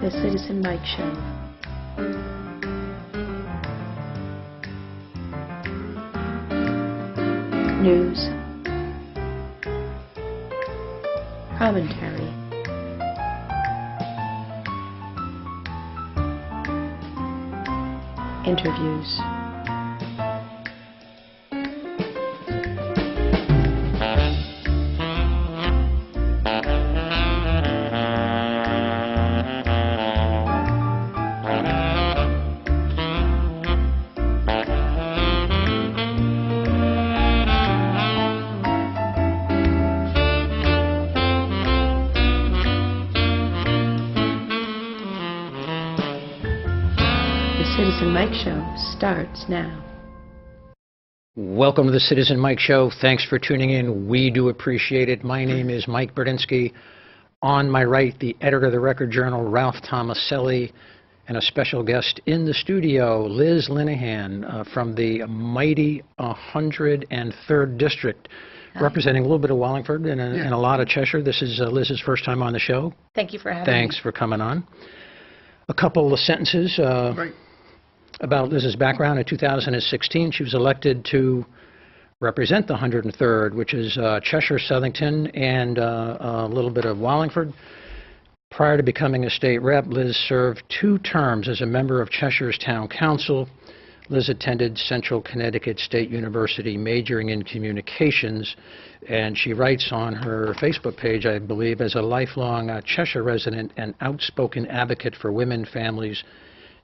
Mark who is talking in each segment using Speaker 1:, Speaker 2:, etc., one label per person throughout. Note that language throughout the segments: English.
Speaker 1: The Citizen Mike Show. News. Commentary. Interviews. Citizen Mike Show starts now.
Speaker 2: Welcome to the Citizen Mike Show. Thanks for tuning in. We do appreciate it. My name is Mike Burdinsky. On my right, the editor of the Record Journal, Ralph Tomaselli, and a special guest in the studio, Liz Linehan from the mighty 103rd District, representing a little bit of Wallingford and a lot of Cheshire. This is Liz's first time on the show.
Speaker 3: Thank you for having me.
Speaker 2: Thanks for coming on. A couple of sentences. About Liz's background. In 2016, she was elected to represent the 103rd, which is Cheshire, Southington, and a little bit of Wallingford. Prior to becoming a state rep, Liz served 2 terms as a member of Cheshire's Town Council. Liz attended Central Connecticut State University, majoring in communications, and she writes on her Facebook page, I believe, as a lifelong Cheshire resident and outspoken advocate for women, families,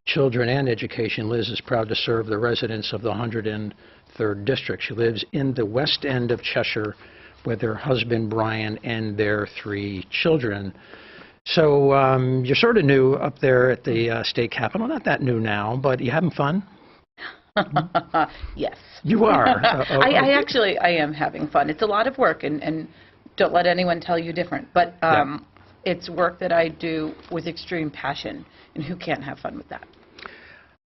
Speaker 2: children, and education, Liz is proud to serve the residents of the 103rd District. She lives in the West End of Cheshire with her husband, Brian, and their 3 children. So you're sort of new up there at the state capitol. Not that new now, but you having fun?
Speaker 3: Yes.
Speaker 2: You are?
Speaker 3: I am having fun. It's a lot of work, and don't let anyone tell you different. But it's work that I do with extreme passion, and who can't have fun with that?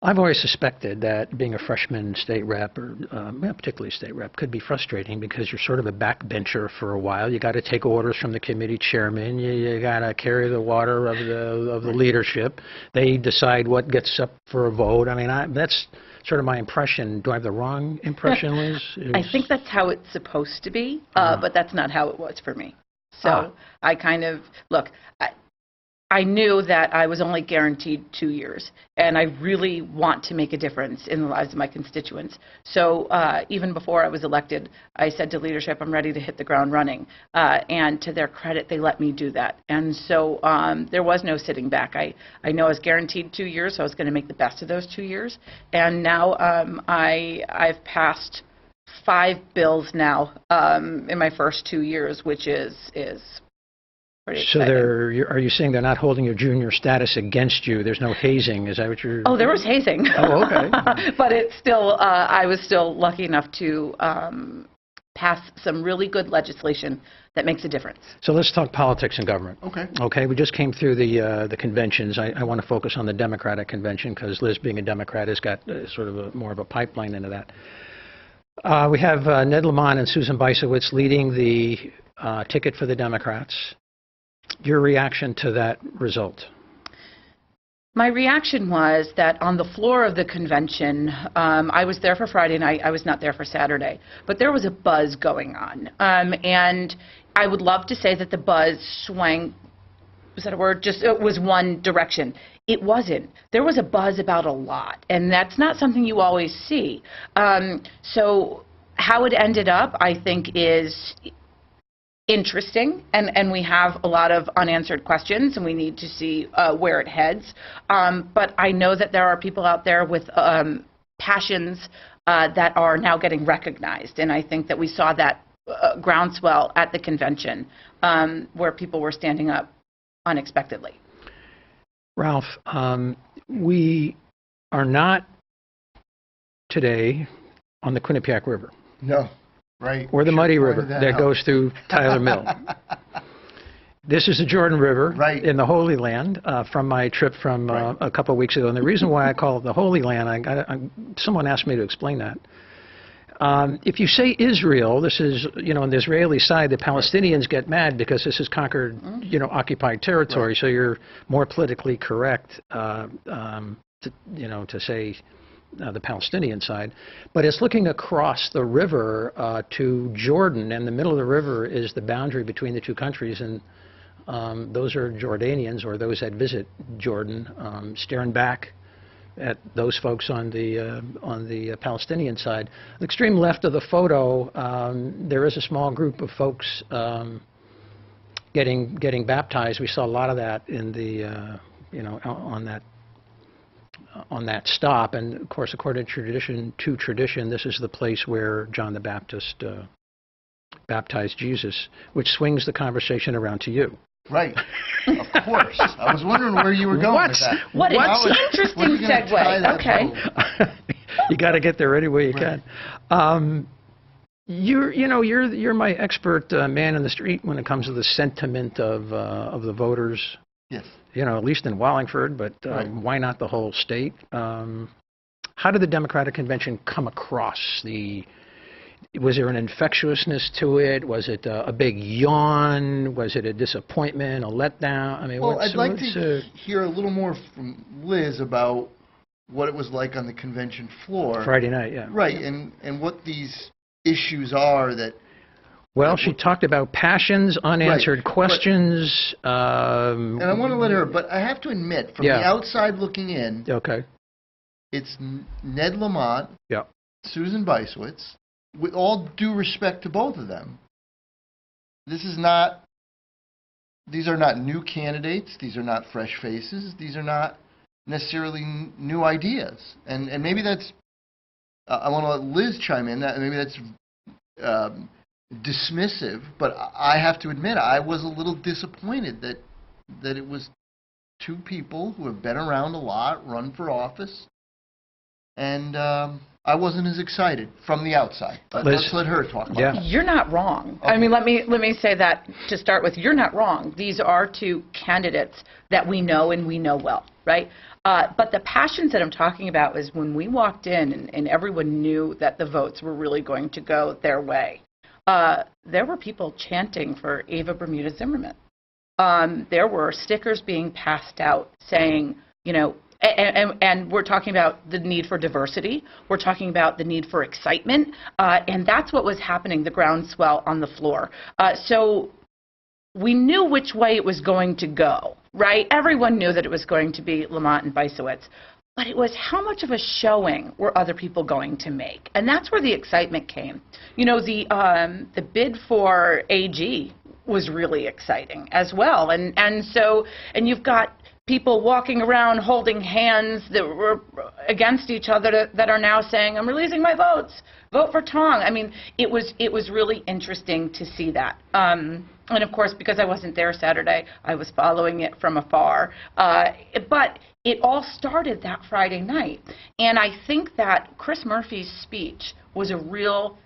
Speaker 2: I've always suspected that being a freshman state rep, or particularly state rep, could be frustrating because you're sort of a backbencher for a while. You got to take orders from the committee chairman. You got to carry the water of the leadership. They decide what gets up for a vote. I mean, that's sort of my impression. Do I have the wrong impression, Liz?
Speaker 3: I think that's how it's supposed to be, but that's not how it was for me. So I kind of, look, I knew that I was only guaranteed 2 years, and I really want to make a difference in the lives of my constituents. So even before I was elected, I said to leadership, I'm ready to hit the ground running. And to their credit, they let me do that. And so there was no sitting back. I know I was guaranteed 2 years, so I was going to make the best of those 2 years. And now I've passed 5 bills now in my first 2 years, which is pretty exciting.
Speaker 2: So are you saying they're not holding your junior status against you? There's no hazing? Is that what you're...
Speaker 3: Oh, there was hazing.
Speaker 2: Oh, okay.
Speaker 3: But it's still, I was still lucky enough to pass some really good legislation that makes a difference.
Speaker 2: So let's talk politics and government.
Speaker 4: Okay.
Speaker 2: Okay, we just came through the conventions. I want to focus on the Democratic convention because Liz, being a Democrat, has got sort of more of a pipeline into that. We have Ned Lamont and Susan Bysiewicz leading the ticket for the Democrats. Your reaction to that result?
Speaker 3: My reaction was that on the floor of the convention, I was there for Friday night, I was not there for Saturday, but there was a buzz going on. And I would love to say that the buzz swung, was that a word? Just it was one direction. It wasn't. There was a buzz about a lot, and that's not something you always see. So how it ended up, I think, is interesting, and we have a lot of unanswered questions, and we need to see where it heads. But I know that there are people out there with passions that are now getting recognized, and I think that we saw that groundswell at the convention where people were standing up unexpectedly.
Speaker 2: Ralph, we are not today on the Quinnipiac River.
Speaker 4: No. Right.
Speaker 2: Or the Muddy River that goes through Tyler Mill. This is the Jordan River in the Holy Land from my trip from a couple of weeks ago. And the reason why I call it the Holy Land, someone asked me to explain that. If you say Israel, this is, on the Israeli side, the Palestinians get mad because this is conquered, occupied territory. So you're more politically correct, to say the Palestinian side. But it's looking across the river to Jordan, and the middle of the river is the boundary between the two countries, and those are Jordanians, or those that visit Jordan, staring back at those folks on the Palestinian side. The extreme left of the photo, there is a small group of folks getting baptized. We saw a lot of that in the on that stop. And of course, according to tradition, this is the place where John the Baptist baptized Jesus, which swings the conversation around to you.
Speaker 4: Right, of course. I was wondering where you were going with that.
Speaker 3: What an interesting segue. Okay.
Speaker 2: You got to get there any way you can. You're my expert man in the street when it comes to the sentiment of the voters.
Speaker 4: Yes.
Speaker 2: At least in Wallingford, but why not the whole state? How did the Democratic Convention come across? Was there an infectiousness to it? Was it a big yawn? Was it a disappointment, a letdown? I mean,
Speaker 4: well, I'd like to hear a little more from Liz about what it was like on the convention floor.
Speaker 2: Friday night, yeah.
Speaker 4: Right, and what these issues are that...
Speaker 2: Well, she talked about passions, unanswered questions.
Speaker 4: And I want to let her, but I have to admit, from the outside looking in, it's Ned Lamont, Susan Bysiewicz. With all due respect to both of them, these are not new candidates. These are not fresh faces. These are not necessarily new ideas. And maybe that's, I want to let Liz chime in, that maybe that's dismissive, but I have to admit I was a little disappointed that it was two people who have been around a lot, run for office, and I wasn't as excited from the outside. But let's let her talk about it.
Speaker 3: You're not wrong. Okay. I mean, let me say that to start with. You're not wrong. These are two candidates that we know and we know well, right? But the passions that I'm talking about is when we walked in and everyone knew that the votes were really going to go their way. There were people chanting for Ava Bermuda Zimmerman. There were stickers being passed out saying, and we're talking about the need for diversity. We're talking about the need for excitement. And that's what was happening, the groundswell on the floor. So we knew which way it was going to go, right? Everyone knew that it was going to be Lamont and Bysiewicz. But it was how much of a showing were other people going to make? And that's where the excitement came. The bid for AG was really exciting as well. And you've got people walking around holding hands that were against each other that are now saying, I'm releasing my votes, vote for Tong. I mean, it was really interesting to see that. And of course, because I wasn't there Saturday, I was following it from afar. But it all started that Friday night. And I think that Chris Murphy's speech was a real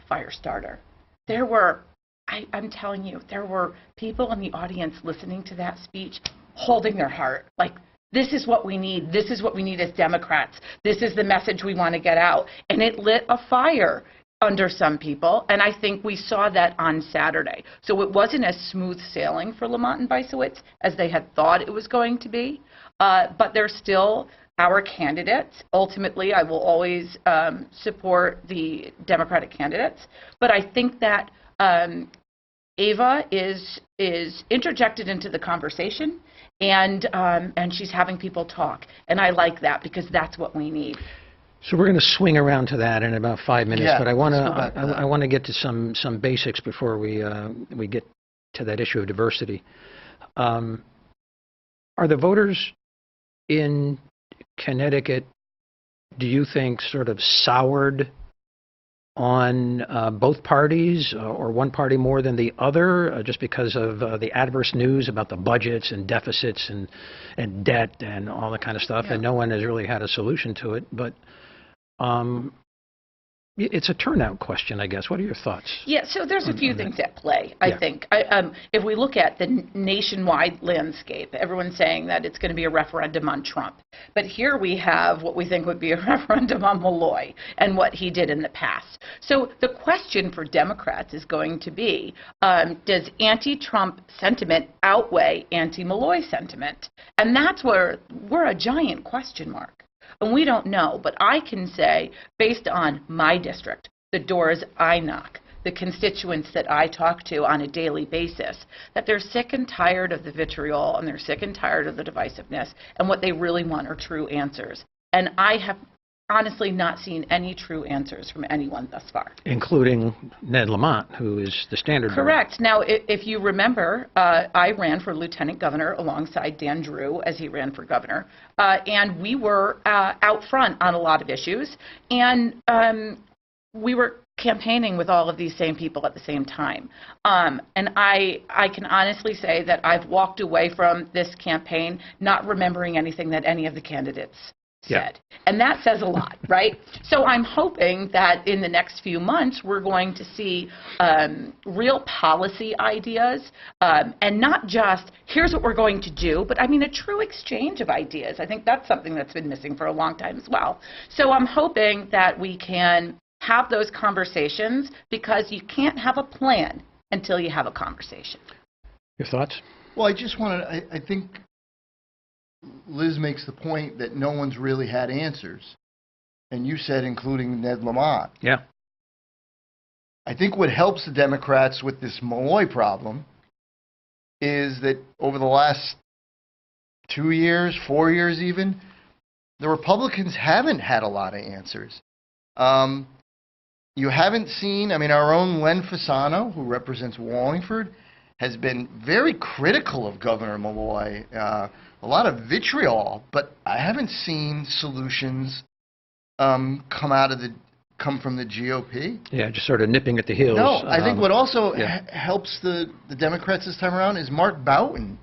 Speaker 3: fire starter. There were, I'm telling you, there were people in the audience listening to that speech holding their heart, like, this is what we need. This is what we need as Democrats. This is the message we want to get out. And it lit a fire under some people, and I think we saw that on Saturday. So it wasn't as smooth sailing for Lamont and Bysiewicz as they had thought it was going to be, but they're still our candidates. Ultimately, I will always support the Democratic candidates, but I think that Ava is interjected into the conversation, and she's having people talk, and I like that because that's what we need.
Speaker 2: So we're going to swing around to that in about 5 minutes, but I want to get to some basics before we get to that issue of diversity. Are the voters in Connecticut, do you think, sort of soured on both parties or one party more than the other just because of the adverse news about the budgets and deficits and debt and all that kind of stuff, and no one has really had a solution to it? But it's a turnout question, I guess. What are your thoughts?
Speaker 3: Yeah, so there's a few things at play, I think. If we look at the nationwide landscape, everyone's saying that it's going to be a referendum on Trump. But here we have what we think would be a referendum on Malloy and what he did in the past. So the question for Democrats is going to be, does anti-Trump sentiment outweigh anti-Malloy sentiment? And that's where we're a giant question mark. And we don't know, but I can say, based on my district, the doors I knock, the constituents that I talk to on a daily basis, that they're sick and tired of the vitriol and they're sick and tired of the divisiveness, and what they really want are true answers. And I have honestly not seen any true answers from anyone thus far.
Speaker 2: Including Ned Lamont, who is the standard bearer.
Speaker 3: Correct. Now, if you remember, I ran for lieutenant governor alongside Dan Drew as he ran for governor, and we were out front on a lot of issues, and we were campaigning with all of these same people at the same time. And I can honestly say that I've walked away from this campaign not remembering anything that any of the candidates said. And that says a lot, right? So I'm hoping that in the next few months, we're going to see real policy ideas, and not just, here's what we're going to do, but I mean a true exchange of ideas. I think that's something that's been missing for a long time as well. So I'm hoping that we can have those conversations, because you can't have a plan until you have a conversation.
Speaker 2: Your thoughts?
Speaker 4: Well, I just wanted, I think Liz makes the point that no one's really had answers. And you said including Ned Lamont.
Speaker 2: Yeah.
Speaker 4: I think what helps the Democrats with this Malloy problem is that over the last 2 years, 4 years even, the Republicans haven't had a lot of answers. You haven't seen, I mean, our own Len Fasano, who represents Wallingford, has been very critical of Governor Malloy. A lot of vitriol, but I haven't seen solutions come from the GOP.
Speaker 2: Yeah, just sort of nipping at the heels.
Speaker 4: No, I think what also helps the Democrats this time around is Mark Boughton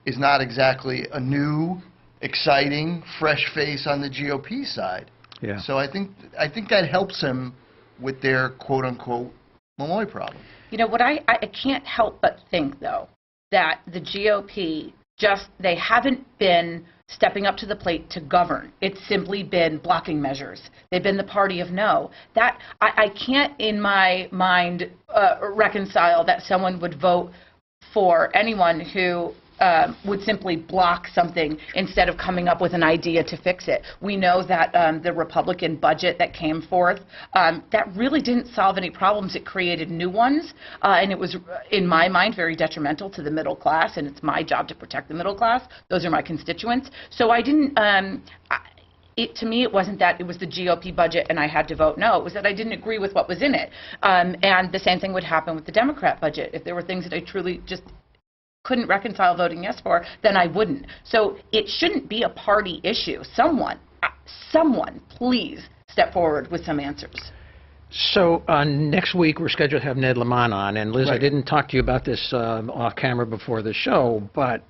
Speaker 4: is not exactly a new, exciting, fresh face on the GOP side.
Speaker 2: Yeah.
Speaker 4: So I think that helps him with their quote-unquote Malloy problem.
Speaker 3: You know, what I can't help but think, though, that the GOP they haven't been stepping up to the plate to govern. It's simply been blocking measures. They've been the party of no. That I can't in my mind reconcile that someone would vote for anyone who would simply block something instead of coming up with an idea to fix it. We know that the Republican budget that came forth, that really didn't solve any problems. It created new ones, and it was, in my mind, very detrimental to the middle class, and it's my job to protect the middle class. Those are my constituents. So I didn't... to me, it wasn't that it was the GOP budget and I had to vote no. It was that I didn't agree with what was in it. And the same thing would happen with the Democrat budget. If there were things that I truly just couldn't reconcile voting yes for, then I wouldn't. So it shouldn't be a party issue. Someone, please step forward with some answers.
Speaker 2: So next week we're scheduled to have Ned Lamont on, and Liz, right. I didn't talk to you about this off camera before the show, but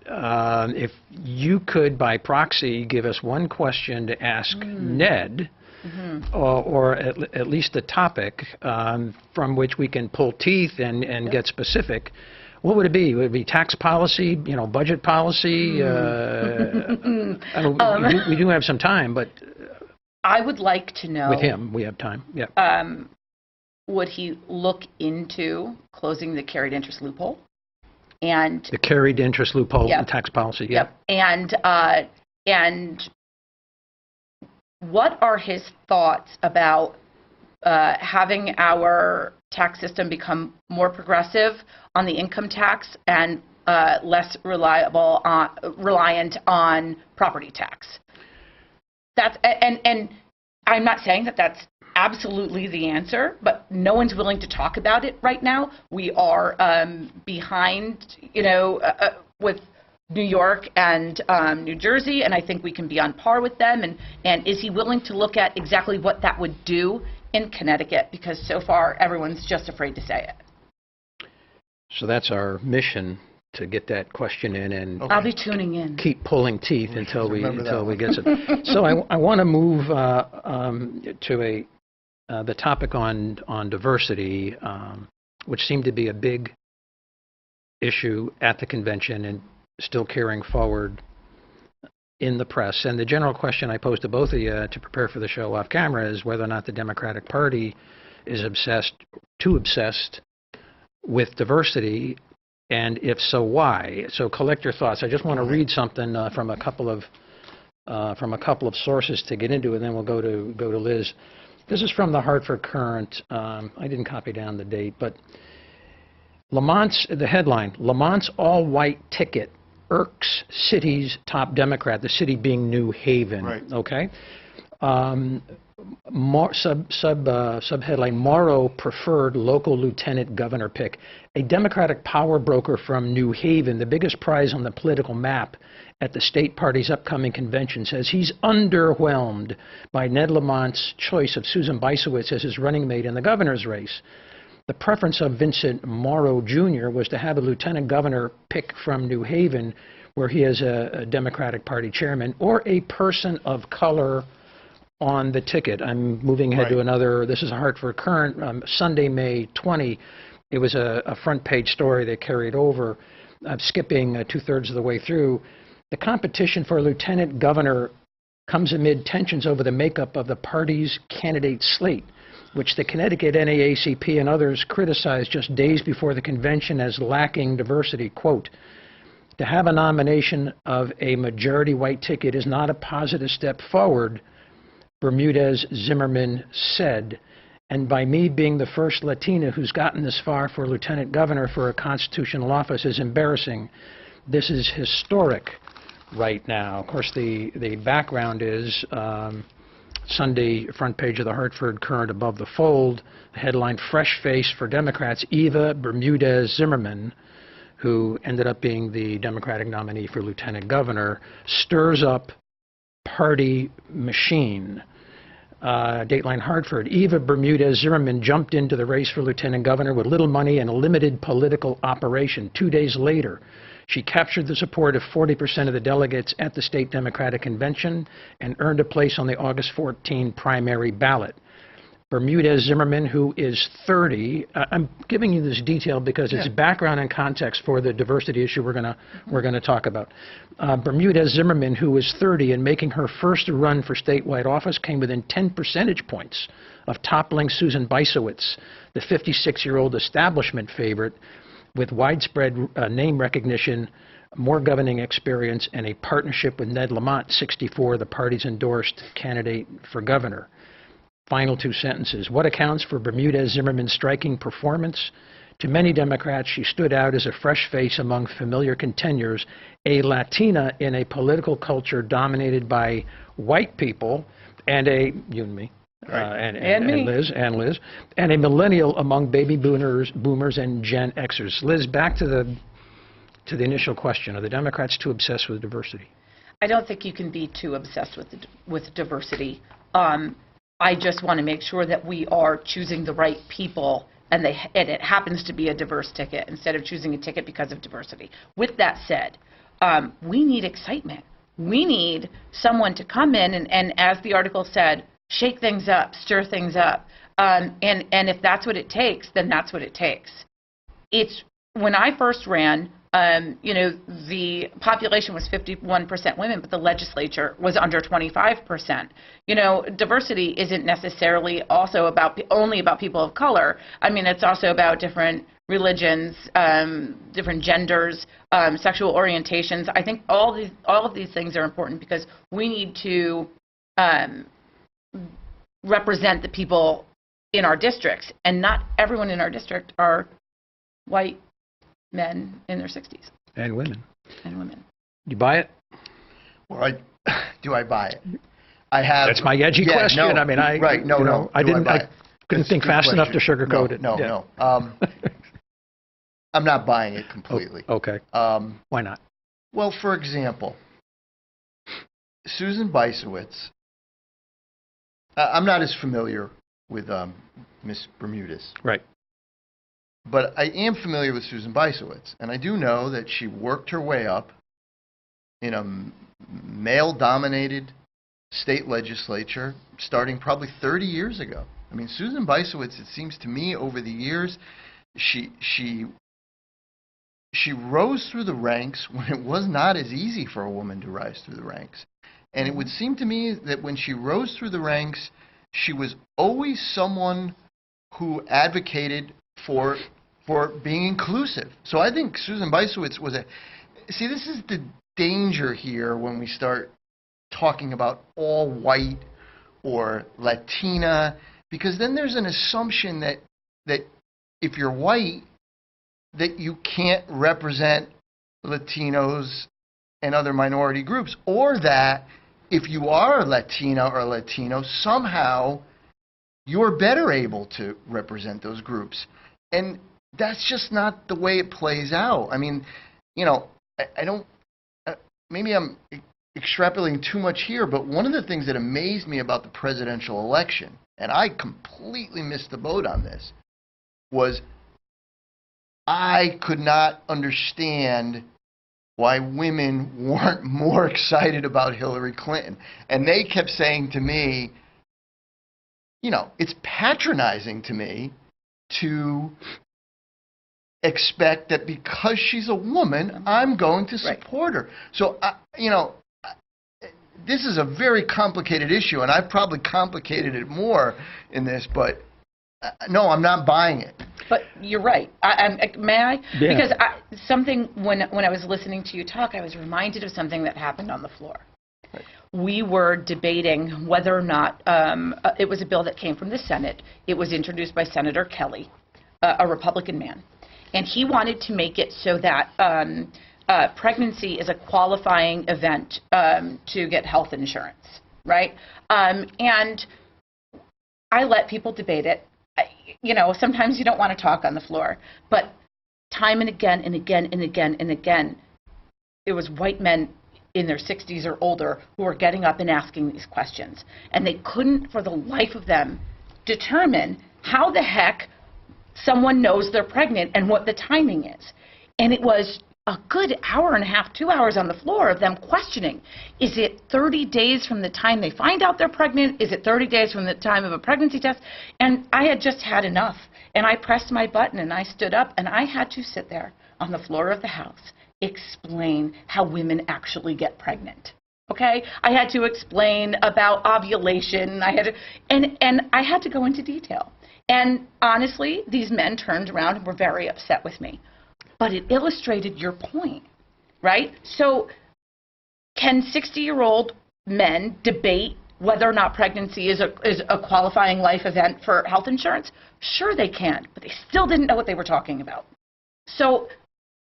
Speaker 2: if you could, by proxy, give us one question to ask Ned, or at least a topic from which we can pull teeth and get specific. What would it be? Would it be tax policy, budget policy? We do have some time, but...
Speaker 3: I would like to know...
Speaker 2: With him, we have time, yeah.
Speaker 3: Would he look into closing the carried interest loophole? And
Speaker 2: the carried interest loophole in tax policy, yeah.
Speaker 3: Yep. And what are his thoughts about having our tax system become more progressive on the income tax and less reliant on property tax? That's and I'm not saying that that's absolutely the answer, but no one's willing to talk about it right now. We are behind, with New York and New Jersey, and I think we can be on par with them. And is he willing to look at exactly what that would do in Connecticut? Because so far, everyone's just afraid to say it.
Speaker 2: So that's our mission, to get that question in, and
Speaker 3: I'll be tuning in.
Speaker 2: Keep pulling teeth until we get it. So I want to move to a the topic on diversity, which seemed to be a big issue at the convention and still carrying forward in the press. And the general question I posed to both of you to prepare for the show off camera is whether or not the Democratic Party is too obsessed with diversity, and if so, why? So collect your thoughts. I just want to read something from a couple of sources to get into it, and then we'll go to Liz. This is from the Hartford Courant. I didn't copy down the date, but the headline: Lamont's all-white ticket irks city's top Democrat, the city being New Haven.
Speaker 4: Right.
Speaker 2: Okay. Subheadline: Morrow preferred local lieutenant governor pick. A Democratic power broker from New Haven, the biggest prize on the political map at the state party's upcoming convention, says he's underwhelmed by Ned Lamont's choice of Susan Bysiewicz as his running mate in the governor's race. The preference of Vincent Morrow Jr. was to have a lieutenant governor pick from New Haven, where he is a Democratic Party chairman, or a person of color on the ticket. I'm moving ahead to another. This is a Hartford Courant, Sunday, May 20. It was a front page story they carried over. I'm skipping two-thirds of the way through. The competition for lieutenant governor comes amid tensions over the makeup of the party's candidate slate, which the Connecticut NAACP and others criticized just days before the convention as lacking diversity. Quote, to have a nomination of a majority white ticket is not a positive step forward, Bermudez Zimmerman said, and by me being the first Latina who's gotten this far for lieutenant governor for a constitutional office is embarrassing. This is historic right now. Of course, the background is Sunday front page of the Hartford Courant above the fold, the headline, Fresh Face for Democrats, Eva Bermudez Zimmerman, who ended up being the Democratic nominee for lieutenant governor, stirs up party machine. Dateline Hartford, Eva Bermudez Zimmerman jumped into the race for lieutenant governor with little money and a limited political operation. 2 days later, she captured the support of 40% of the delegates at the state Democratic convention and earned a place on the August 14 primary ballot. Bermudez Zimmerman, who is 30, I'm giving you this detail because it's background and context for the diversity issue we're gonna talk about. Bermudez Zimmerman, who is 30 and making her first run for statewide office, came within 10 percentage points of toppling Susan Bysiewicz, the 56-year-old establishment favorite with widespread name recognition, more governing experience, and a partnership with Ned Lamont, 64, the party's endorsed candidate for governor. Final two sentences. What accounts for Bermudez Zimmerman's striking performance? To many Democrats, she stood out as a fresh face among familiar contenders, a Latina in a political culture dominated by white people, and you and me, and Liz, and a millennial among baby boomers and Gen Xers. Liz, back to the initial question: are the Democrats too obsessed with diversity?
Speaker 3: I don't think you can be too obsessed with diversity. I just want to make sure that we are choosing the right people, and it happens to be a diverse ticket instead of choosing a ticket because of diversity. With that said, we need excitement. We need someone to come in and as the article said, shake things up, stir things up. And if that's what it takes, then that's what it takes. When I first ran, the population was 51% women, but the legislature was under 25%. Diversity isn't necessarily also only about people of color. I mean, it's also about different religions, different genders, sexual orientations. I think all of these things are important because we need to represent the people in our districts, and not everyone in our district are white men in their 60s.
Speaker 2: And women.
Speaker 3: And women.
Speaker 2: You buy it?
Speaker 4: Well, do I buy it? I have.
Speaker 2: That's my edgy question.
Speaker 4: No,
Speaker 2: I mean, I couldn't think fast enough to sugarcoat it.
Speaker 4: No. I'm not buying it completely.
Speaker 2: Okay. Why not?
Speaker 4: Well, for example, Susan Bysiewicz. I'm not as familiar with Ms. Bermudez.
Speaker 2: Right.
Speaker 4: But I am familiar with Susan Bysiewicz, and I do know that she worked her way up in a male-dominated state legislature starting probably 30 years ago. I mean, Susan Bysiewicz, it seems to me over the years, she rose through the ranks when it was not as easy for a woman to rise through the ranks. And it would seem to me that when she rose through the ranks, she was always someone who advocated for being inclusive. So I think Susan Bysiewicz was see, this is the danger here when we start talking about all white or Latina, because then there's an assumption that if you're white, that you can't represent Latinos and other minority groups, or that if you are a Latina or a Latino, somehow you're better able to represent those groups. And that's just not the way it plays out. I mean, you know, I don't, maybe I'm extrapolating too much here, but one of the things that amazed me about the presidential election, and I completely missed the boat on this, was I could not understand why women weren't more excited about Hillary Clinton. And they kept saying to me, you know, it's patronizing to me to expect that because she's a woman, I'm going to support her. So, you know, this is a very complicated issue, and I've probably complicated it more in this, but no, I'm not buying it.
Speaker 3: But you're right. May I?
Speaker 2: Yeah.
Speaker 3: Because something, when I was listening to you talk, I was reminded of something that happened on the floor.
Speaker 4: Right.
Speaker 3: We were debating whether or not it was a bill that came from the Senate. It was introduced by Senator Kelly, a Republican man. And he wanted to make it so that pregnancy is a qualifying event to get health insurance, right? And I let people debate it. You know, sometimes you don't want to talk on the floor, but time and again and again and again and again, it was white men in their 60s or older who were getting up and asking these questions. And they couldn't, for the life of them, determine how the heck someone knows they're pregnant and what the timing is. And it was a good hour and a half, 2 hours on the floor of them questioning, is it 30 days from the time they find out they're pregnant? Is it 30 days from the time of a pregnancy test? And I had just had enough. And I pressed my button and I stood up and I had to sit there on the floor of the House, explain how women actually get pregnant. Okay? I had to explain about ovulation. And I had to go into detail. And honestly, these men turned around and were very upset with me. But it illustrated your point, right? So can 60-year-old men debate whether or not pregnancy is a qualifying life event for health insurance? Sure they can, but they still didn't know what they were talking about. So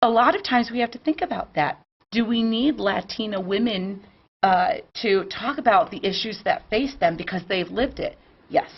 Speaker 3: a lot of times we have to think about that. Do we need Latina women to talk about the issues that face them because they've lived it? Yes.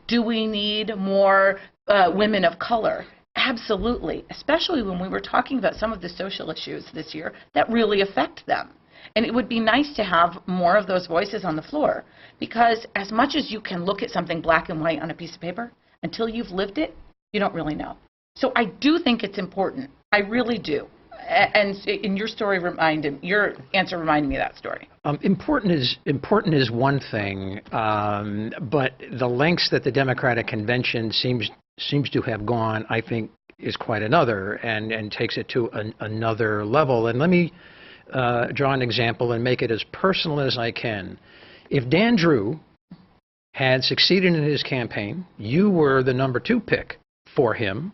Speaker 3: Do we need more women of color? Absolutely, especially when we were talking about some of the social issues this year that really affect them. And it would be nice to have more of those voices on the floor, because as much as you can look at something black and white on a piece of paper, until you've lived it, you don't really know. So I do think it's important. I really do. And in your answer reminded me of that story.
Speaker 2: Important is one thing, but the lengths that the Democratic Convention seems to have gone, I think, is quite another, and takes it to another level. And let me draw an example and make it as personal as I can. If Dan Drew had succeeded in his campaign, you were the number 2 pick for him.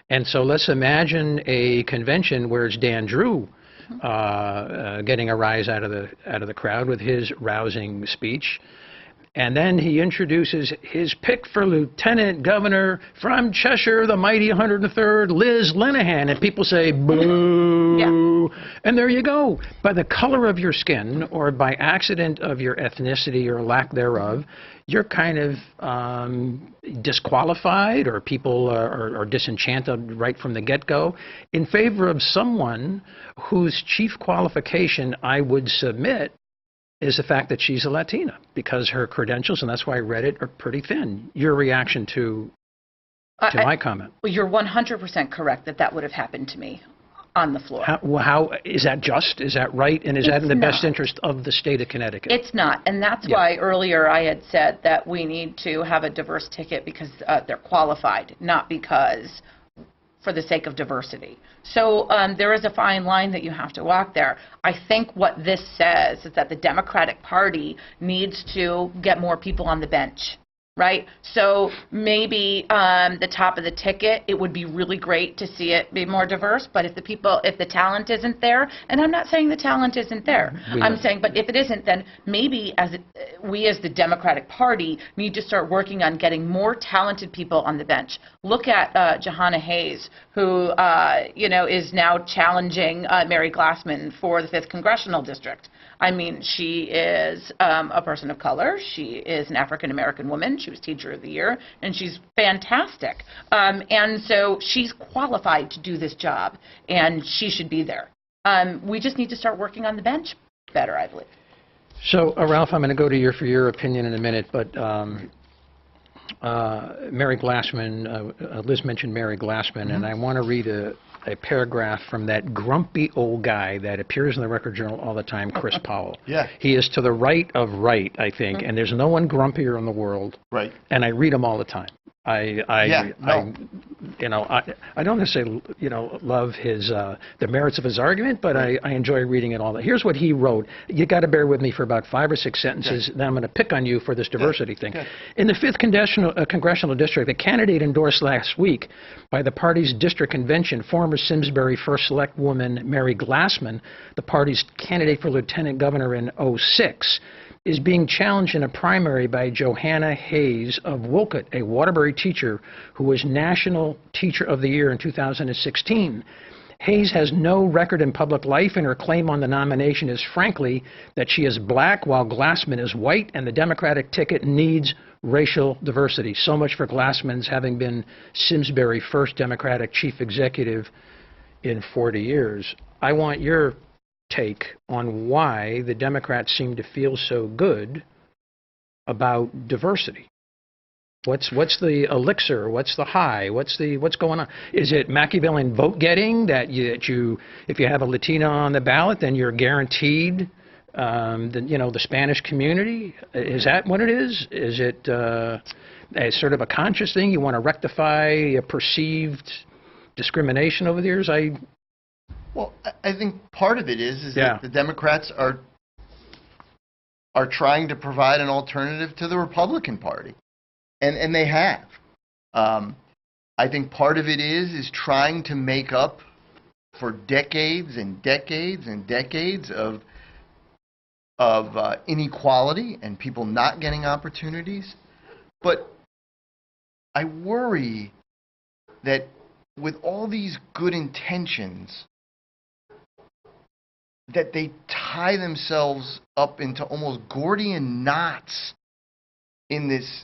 Speaker 2: And so let's imagine a convention where it's Dan Drew getting a rise out of the crowd with his rousing speech. And then he introduces his pick for lieutenant governor from Cheshire, the mighty 103rd, Liz Linehan. And people say, boo. Yeah. And there you go. By the color of your skin or by accident of your ethnicity or lack thereof, you're kind of disqualified, or people are disenchanted right from the get-go in favor of someone whose chief qualification, I would submit, is the fact that she's a Latina, because her credentials, and that's why I read it, are pretty thin. Your reaction to my comment?
Speaker 3: Well, you're 100% correct that would have happened to me. on the floor.
Speaker 2: How is that just? Is that right? And is that in the best interest of the state of Connecticut?
Speaker 3: It's not. And that's why earlier I had said that we need to have a diverse ticket because they're qualified, not because for the sake of diversity. So there is a fine line that you have to walk there. I think what this says is that the Democratic Party needs to get more people on the bench. Right? So maybe the top of the ticket, it would be really great to see it be more diverse, but if the talent isn't there, and I'm not saying the talent isn't there, I'm saying, but if it isn't, then maybe we as the Democratic Party need to start working on getting more talented people on the bench. Look at Jahana Hayes, who, is now challenging Mary Glassman for the 5th Congressional District. I mean, she is a person of color. She is an African-American woman. She was Teacher of the Year, and she's fantastic. And so she's qualified to do this job, and she should be there. We just need to start working on the bench better, I believe.
Speaker 2: So, Ralph, I'm going to go to your opinion in a minute, but Mary Glassman, Liz mentioned Mary Glassman, and I want to read a paragraph from that grumpy old guy that appears in the Record Journal all the time, Chris Powell.
Speaker 4: Yeah.
Speaker 2: He is to the right of right, I think, and there's no one grumpier in the world.
Speaker 4: Right.
Speaker 2: And I read him all the time. I don't necessarily, love his the merits of his argument, but I enjoy reading it all. Here's what he wrote. You got to bear with me for about 5 or 6 sentences. Then I'm going to pick on you for this diversity thing. In the 5th congressional district, the candidate endorsed last week by the party's district convention, former Simsbury First Select Woman Mary Glassman, the party's candidate for lieutenant governor in 2006. Is being challenged in a primary by Johanna Hayes of Wolcott, a Waterbury teacher who was National Teacher of the Year in 2016. Hayes has no record in public life, and her claim on the nomination is, frankly, that she is black while Glassman is white, and the Democratic ticket needs racial diversity. So much for Glassman's having been Simsbury first Democratic chief executive in 40 years. I want your take on why the Democrats seem to feel so good about diversity. What's the elixir? What's the high? What's going on? Is it Machiavellian vote getting that you if you have a Latina on the ballot, then you're guaranteed the Spanish community? Is that what it is? Is it a sort of a conscious thing? You want to rectify a perceived discrimination over the years?
Speaker 4: Well, I think part of it is that the Democrats are trying to provide an alternative to the Republican Party, and they have. I think part of it is trying to make up for decades and decades and decades of inequality and people not getting opportunities. But I worry that with all these good intentions, that they tie themselves up into almost Gordian knots in this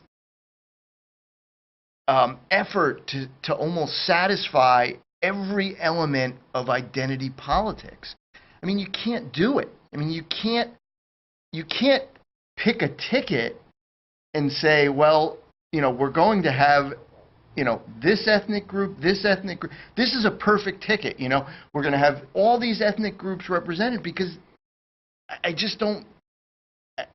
Speaker 4: effort to almost satisfy every element of identity politics. I mean, you can't do it. I mean, you can't pick a ticket and say, well, we're going to have this ethnic group, this ethnic group. This is a perfect ticket, We're going to have all these ethnic groups represented because I just don't,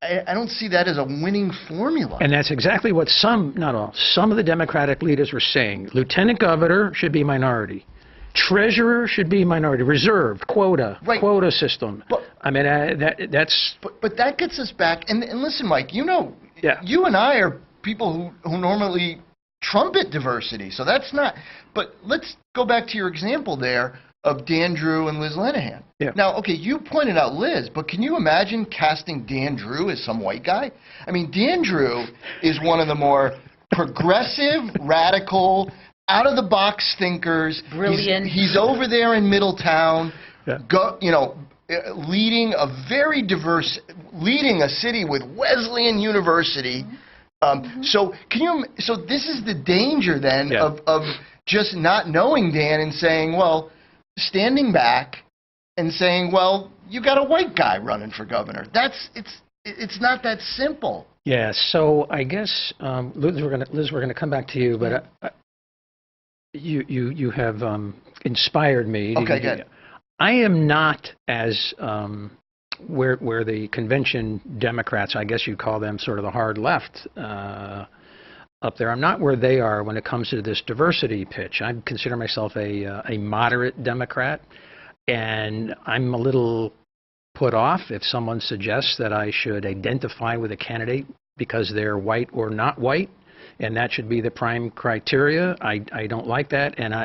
Speaker 4: I don't see that as a winning formula.
Speaker 2: And that's exactly what not all, some of the Democratic leaders were saying. Lieutenant governor should be minority. Treasurer should be minority. Reserved, quota, quota system. But, I mean, that's...
Speaker 4: But that gets us back, and listen, Mike, you and I are people who normally trumpet diversity, so that's not. But let's go back to your example there of Dan Drew and Liz Lenahan.
Speaker 2: Yeah.
Speaker 4: Now, okay, you pointed out Liz, but can you imagine casting Dan Drew as some white guy? I mean, Dan Drew is one of the more progressive, radical, out-of-the-box thinkers.
Speaker 3: Brilliant.
Speaker 4: He's over there in Middletown, leading a city with Wesleyan University. So this is the danger then of just not knowing Dan and saying, well, standing back and saying, well, you got a white guy running for governor. It's not that simple.
Speaker 2: Yeah. So I guess Liz, we're gonna come back to you, but you have inspired me.
Speaker 4: Okay, good.
Speaker 2: I am not as where the convention Democrats, I guess you'd call them sort of the hard left up there. I'm not where they are when it comes to this diversity pitch. I consider myself a moderate Democrat, and I'm a little put off if someone suggests that I should identify with a candidate because they're white or not white, and that should be the prime criteria. I don't like that, and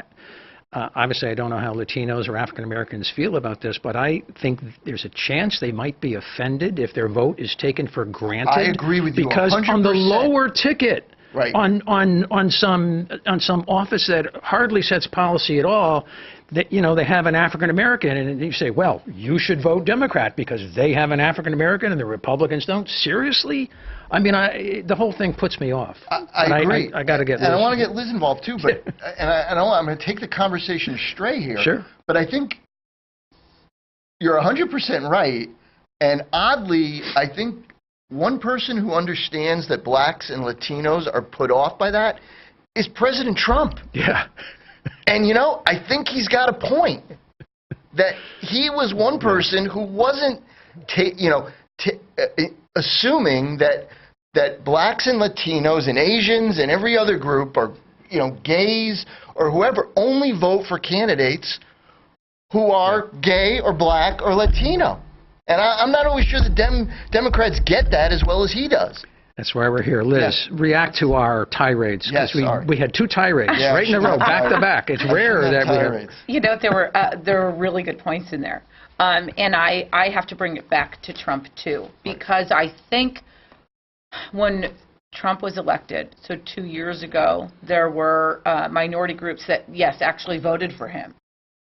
Speaker 2: obviously I don't know how Latinos or African Americans feel about this, but I think there's a chance they might be offended if their vote is taken for granted.
Speaker 4: I agree with you 100%.
Speaker 2: Because on the lower ticket,
Speaker 4: right,
Speaker 2: on some office that hardly sets policy at all, that, you know, they have an African American, and you say, well, you should vote Democrat because they have an African American and the Republicans don't. Seriously? I mean, the whole thing puts me off.
Speaker 4: I agree.
Speaker 2: I got to get Liz.
Speaker 4: And I want to get Liz involved too, but I'm going to take the conversation stray here.
Speaker 2: Sure.
Speaker 4: But I think you're 100% right, and oddly, I think one person who understands that blacks and Latinos are put off by that is President Trump.
Speaker 2: Yeah.
Speaker 4: And, you know, I think he's got a point that he was one person who wasn't, assuming that blacks and Latinos and Asians and every other group or, you know, gays or whoever only vote for candidates who are gay or black or Latino. And I'm not always sure the Democrats get that as well as he does.
Speaker 2: That's why we're here. Liz, react to our tirades.
Speaker 4: Yes,
Speaker 2: we had two tirades right in a row, back to back. It's rare that we have.
Speaker 3: You know, there were really good points in there. And I have to bring it back to Trump, too, because I think when Trump was elected, so 2 years ago, there were minority groups that, yes, actually voted for him.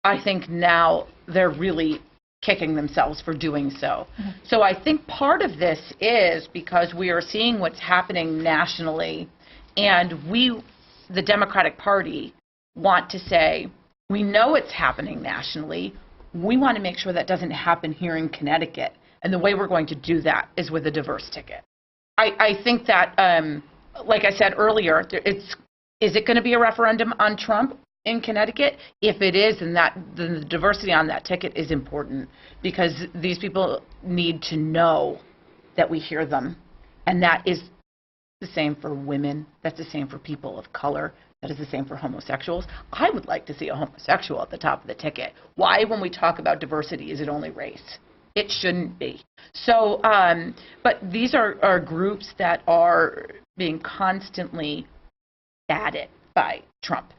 Speaker 3: I think now they're really kicking themselves for doing so. Mm-hmm. So I think part of this is because we are seeing what's happening nationally, and we, the Democratic Party, want to say, we know it's happening nationally. We want to make sure that doesn't happen here in Connecticut. And the way we're going to do that is with a diverse ticket. I think that, like I said earlier, is it going to be a referendum on Trump in Connecticut? If it is, then the diversity on that ticket is important, because these people need to know that we hear them. And that is the same for women. That's the same for people of color. That is the same for homosexuals. I would like to see a homosexual at the top of the ticket. Why, when we talk about diversity, is it only race? It shouldn't be. So, but these are groups that are being constantly added by Trump.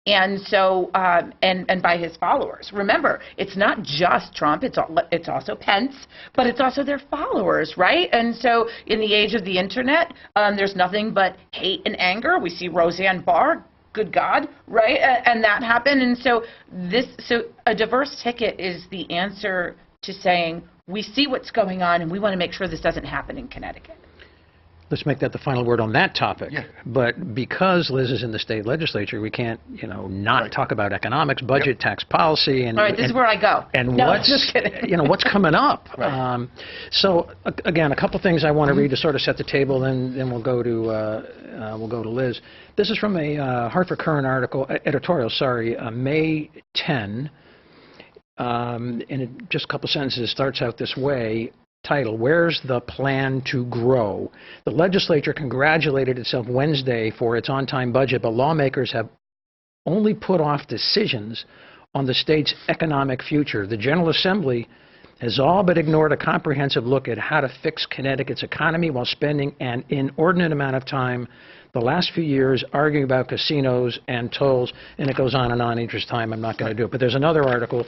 Speaker 3: And so, and by his followers. Remember, it's not just Trump, it's also Pence, but it's also their followers, right? And so in the age of the internet, there's nothing but hate and anger. We see Roseanne Barr, good God, right? And that happened. And so a diverse ticket is the answer to saying, we see what's going on and we want to make sure this doesn't happen in Connecticut.
Speaker 2: Let's make that the final word on that topic.
Speaker 4: Yeah.
Speaker 2: But because Liz is in the state legislature, we can't, not talk about economics, budget, tax policy, and
Speaker 3: all right, this is where I go.
Speaker 2: And
Speaker 3: no,
Speaker 2: what's
Speaker 3: just kidding.
Speaker 2: What's coming up.
Speaker 4: Right.
Speaker 2: So again, a couple things I want to read to sort of set the table. Then we'll go to Liz. This is from a Hartford Courant editorial. May 10. And just a couple sentences starts out this way. Title, Where's the Plan to Grow? The legislature congratulated itself Wednesday for its on-time budget, but lawmakers have only put off decisions on the state's economic future. The General Assembly has all but ignored a comprehensive look at how to fix Connecticut's economy while spending an inordinate amount of time the last few years arguing about casinos and tolls, and it goes on and on. Interest time, I'm not going to do it. But there's another article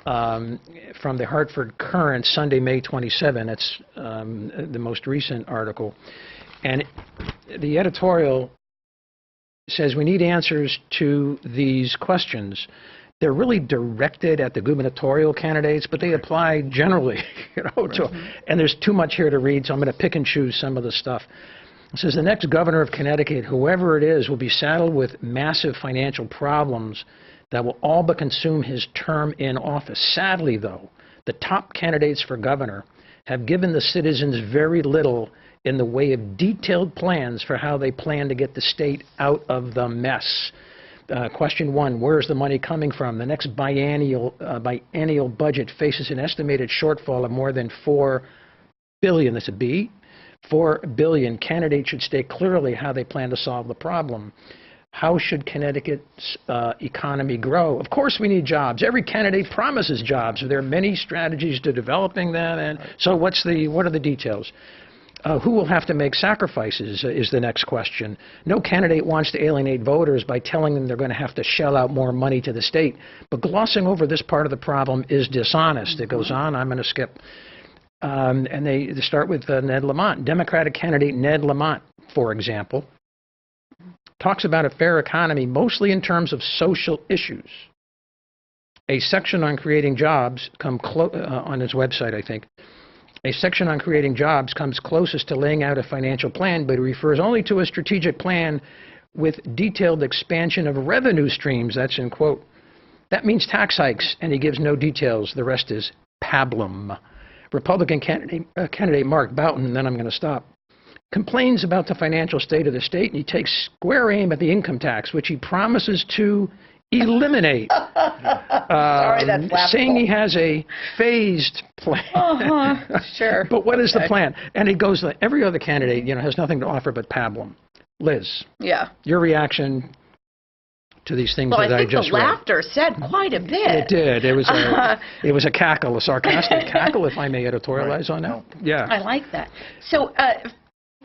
Speaker 2: from the Hartford Courant, Sunday, May 27. It's the most recent article. And the editorial says we need answers to these questions. They're really directed at the gubernatorial candidates, but they apply generally, and there's too much here to read, so I'm going to pick and choose some of the stuff. It says the next governor of Connecticut, whoever it is, will be saddled with massive financial problems that will all but consume his term in office. Sadly, though, the top candidates for governor have given the citizens very little in the way of detailed plans for how they plan to get the state out of the mess. Question 1, where is the money coming from? The next biennial budget faces an estimated shortfall of more than $4 billion. That's a B. $4 billion. Candidates should state clearly how they plan to solve the problem. How should Connecticut's economy grow? Of course we need jobs. Every candidate promises jobs. There are many strategies to developing that. And so what are the details? Who will have to make sacrifices is the next question. No candidate wants to alienate voters by telling them they're going to have to shell out more money to the state. But glossing over this part of the problem is dishonest. It goes on. I'm going to skip. And they start with Ned Lamont. Democratic candidate Ned Lamont, for example, talks about a fair economy mostly in terms of social issues. A section on creating jobs on his website, I think. A section on creating jobs comes closest to laying out a financial plan, but refers only to a strategic plan with detailed expansion of revenue streams. That's in quote. That means tax hikes, and he gives no details. The rest is pablum. Republican candidate Mark Boughton, and then I'm going to stop, complains about the financial state of the state, and he takes square aim at the income tax, which he promises to eliminate.
Speaker 3: Sorry, that's laughable.
Speaker 2: Saying he has a phased plan.
Speaker 3: Sure.
Speaker 2: But what is the plan? And he goes, every other candidate, has nothing to offer but pablum. Liz.
Speaker 3: Yeah.
Speaker 2: Your reaction to these things that I just read.
Speaker 3: Well, I think the laughter said quite a bit.
Speaker 2: It did. It was a cackle, a sarcastic cackle, if I may editorialize on that. Yeah.
Speaker 3: I like that. So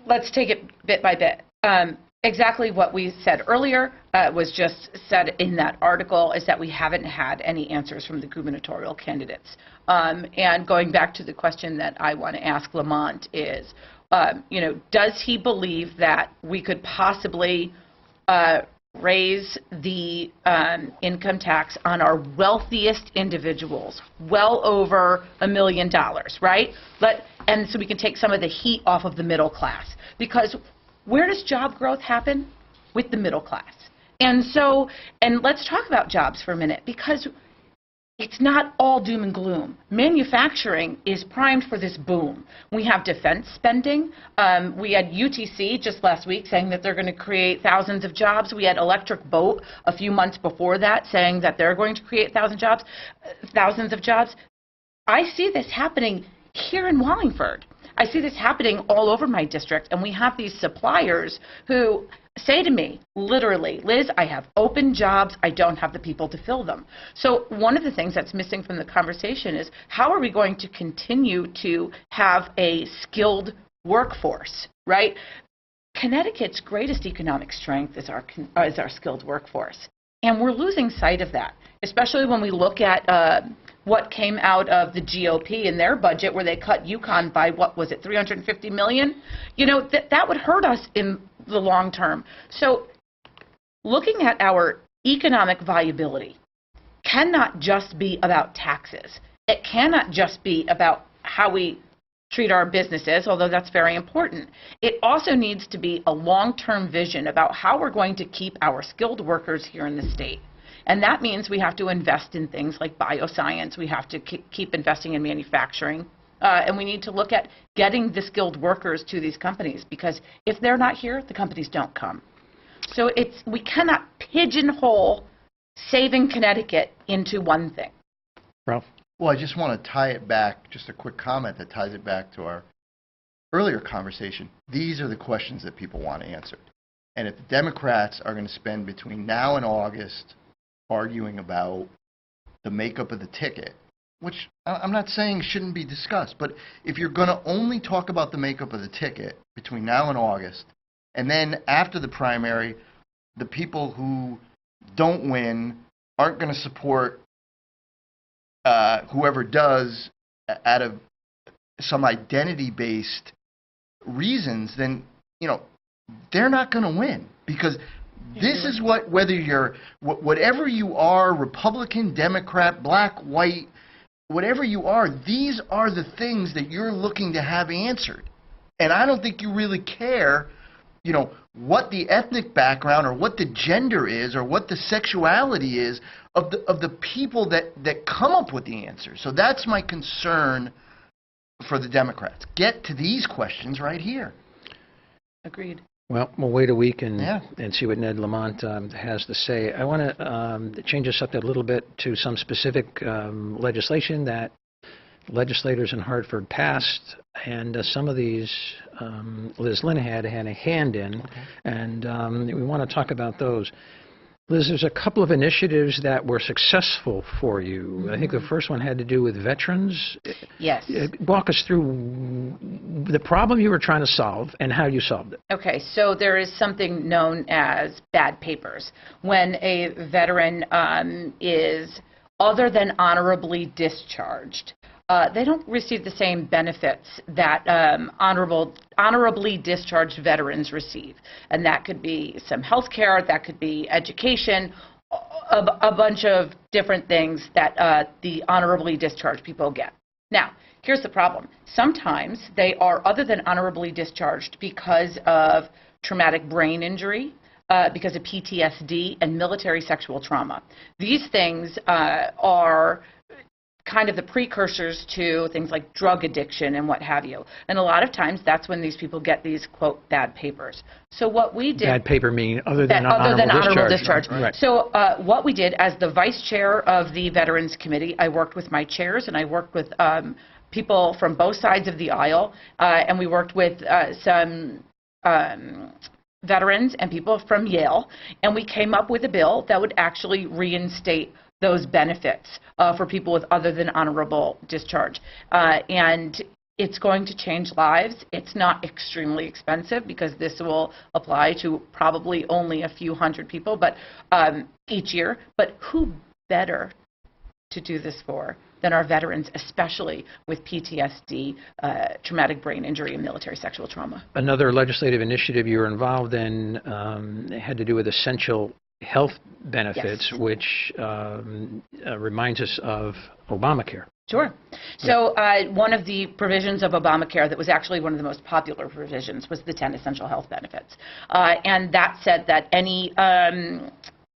Speaker 3: let's take it bit by bit. Exactly what we said earlier was just said in that article, is that we haven't had any answers from the gubernatorial candidates. And going back to the question that I want to ask Lamont is, does he believe that we could possibly raise the income tax on our wealthiest individuals, well over $1 million, right? And so we can take some of the heat off of the middle class. Because where does job growth happen? With the middle class. And let's talk about jobs for a minute, because it's not all doom and gloom. Manufacturing is primed for this boom. We have defense spending. We had UTC just last week saying that they're going to create thousands of jobs. We had Electric Boat a few months before that saying that they're going to create thousands of jobs. I see this happening here in Wallingford. I see this happening all over my district, and we have these suppliers who say to me, literally, Liz, I have open jobs, I don't have the people to fill them. So one of the things that's missing from the conversation is, how are we going to continue to have a skilled workforce, right? Connecticut's greatest economic strength is our skilled workforce, and we're losing sight of that, especially when we look at what came out of the GOP in their budget, where they cut UConn by, what was it, $350 million? That would hurt us in the long term. So looking at our economic viability cannot just be about taxes. It cannot just be about how we treat our businesses, although that's very important. It also needs to be a long-term vision about how we're going to keep our skilled workers here in the state. And that means we have to invest in things like bioscience. We have to keep investing in manufacturing. And we need to look at getting the skilled workers to these companies, because if they're not here, the companies don't come. So we cannot pigeonhole saving Connecticut into one thing.
Speaker 2: Ralph?
Speaker 4: Well, I just want to tie it back, just a quick comment that ties it back to our earlier conversation. These are the questions that people want answered. And if the Democrats are going to spend between now and August arguing about the makeup of the ticket, which I'm not saying shouldn't be discussed, but if you're going to only talk about the makeup of the ticket between now and August, and then after the primary, the people who don't win aren't going to support whoever does out of some identity-based reasons, then, they're not going to win, because this is whatever you are, Republican, Democrat, black, white, whatever you are, these are the things that you're looking to have answered. And I don't think you really care, what the ethnic background or what the gender is or what the sexuality is of the people that come up with the answers. So that's my concern for the Democrats. Get to these questions right here.
Speaker 3: Agreed.
Speaker 2: Well, we'll wait a week and see what Ned Lamont has to say. I want to change this up a little bit to some specific legislation that legislators in Hartford passed, and some of these Liz Lynn had a hand in, and we want to talk about those. Liz, there's a couple of initiatives that were successful for you. I think the first one had to do with veterans.
Speaker 3: Yes.
Speaker 2: Walk us through the problem you were trying to solve and how you solved it.
Speaker 3: Okay, so there is something known as bad papers. When a veteran is other than honorably discharged, they don't receive the same benefits that honorably discharged veterans receive. And that could be some health care, that could be education, a bunch of different things that the honorably discharged people get. Now, here's the problem. Sometimes they are other than honorably discharged because of traumatic brain injury, because of PTSD and military sexual trauma. These things are kind of the precursors to things like drug addiction and what have you. And a lot of times that's when these people get these, quote, bad papers. So what we did...
Speaker 2: Bad paper meaning other than honorable discharge.
Speaker 3: Right. So what we did, as the vice chair of the Veterans Committee, I worked with my chairs and I worked with people from both sides of the aisle, and we worked with some veterans and people from Yale, and we came up with a bill that would actually reinstate those benefits for people with other than honorable discharge. And it's going to change lives. It's not extremely expensive because this will apply to probably only a few hundred people but each year. But who better to do this for than our veterans, especially with PTSD, traumatic brain injury, and military sexual trauma?
Speaker 2: Another legislative initiative you were involved in had to do with essential health benefits, yes, which reminds us of Obamacare.
Speaker 3: Sure. So one of the provisions of Obamacare that was actually one of the most popular provisions was the 10 essential health benefits. And that said that any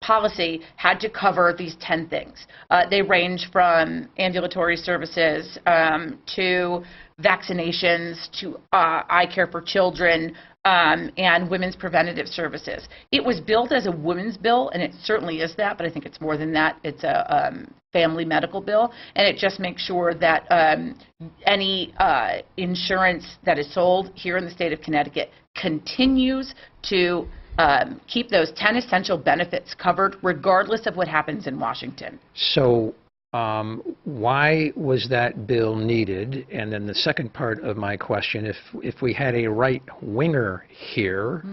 Speaker 3: policy had to cover these 10 things. They range from ambulatory services to vaccinations to eye care for children, and women's preventative services. It was billed as a women's bill, and it certainly is that, but I think it's more than that. It's a family medical bill, and it just makes sure that any insurance that is sold here in the state of Connecticut continues to keep those 10 essential benefits covered regardless of what happens in Washington.
Speaker 2: So why was that bill needed? And then the second part of my question, if we had a right-winger here,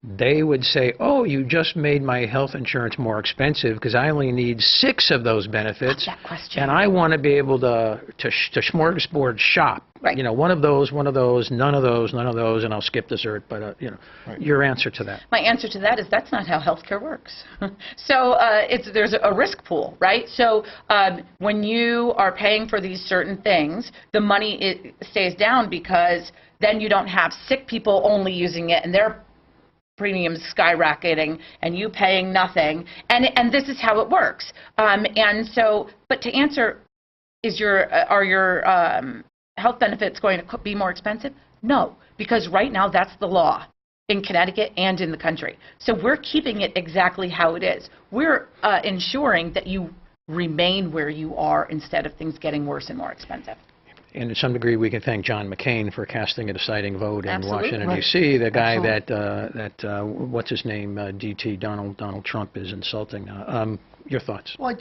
Speaker 2: they would say, oh, you just made my health insurance more expensive because I only need 6 of those benefits.
Speaker 3: That question.
Speaker 2: And I want to be able to smorgasbord shop.
Speaker 3: Right.
Speaker 2: You know, one of those, none of those, none of those, and I'll skip dessert. But, you know, right, your answer to that.
Speaker 3: My answer to that is that's not how healthcare works. So there's a risk pool, right? So when you are paying for these certain things, the money stays down because then you don't have sick people only using it and their premiums skyrocketing and you paying nothing. And this is how it works. And so, but to answer, are your health benefits going to be more expensive? No, because right now that's the law in Connecticut and in the country. So we're keeping it exactly how it is. We're ensuring that you remain where you are instead of things getting worse and more expensive.
Speaker 2: And to some degree, we can thank John McCain for casting a deciding vote in
Speaker 3: Absolutely.
Speaker 2: Washington, D.C., the guy that what's his name, D.T., Donald Trump is insulting. Your thoughts?
Speaker 4: Well,